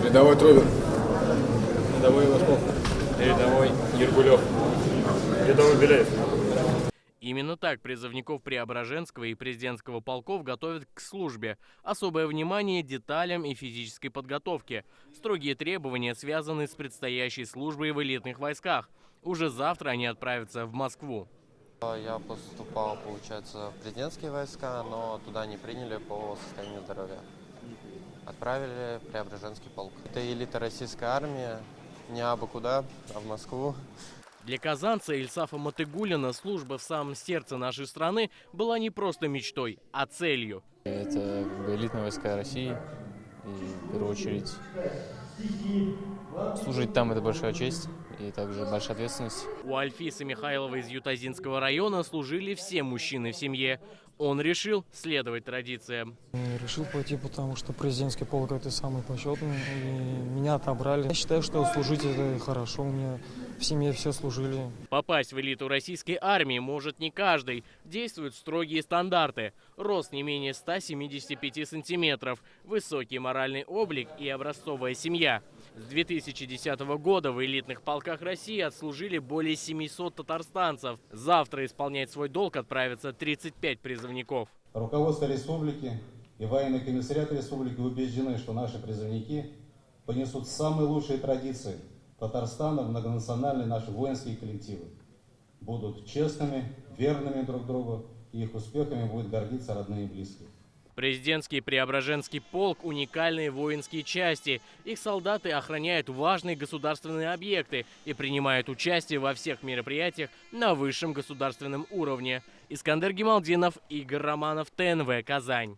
Рядовой Трубин. Рядовой Лосков. Рядовой Ергулев. Рядовой Беляев. Именно так призывников Преображенского и президентского полков готовят к службе. Особое внимание деталям и физической подготовке. Строгие требования связаны с предстоящей службой в элитных войсках. Уже завтра они отправятся в Москву. Я поступал, получается, в президентские войска, но туда не приняли по состоянию здоровья. Отправили в Преображенский полк. Это элита российской армии, не абы куда, а в Москву. Для казанца Ильсафа Матыгуллина служба в самом сердце нашей страны была не просто мечтой, а целью. Это элитные войска России, и в первую очередь служить там — это большая честь и также большая ответственность. У Альфисы Михайловой из Ютазинского района служили все мужчины в семье. Он решил следовать традициям. Решил пойти, потому что президентский полк — это самый почетный, и меня отобрали. Я считаю, что служить — это хорошо, у меня в семье все служили. Попасть в элиту российской армии может не каждый. Действуют строгие стандарты. Рост не менее 175 сантиметров, высокий моральный облик и образцовая семья. С 2010 года в элитных полках России отслужили более 700 татарстанцев. Завтра исполнять свой долг отправятся 35 призывников. Руководство республики и военный комиссариат республики убеждены, что наши призывники понесут самые лучшие традиции Татарстана в многонациональные наши воинские коллективы. Будут честными, верными друг другу, и их успехами будет гордиться родные и близкие. Президентский Преображенский полк – уникальные воинские части. Их солдаты охраняют важные государственные объекты и принимают участие во всех мероприятиях на высшем государственном уровне. Искандер Гималдинов, Игорь Романов, ТНВ, Казань.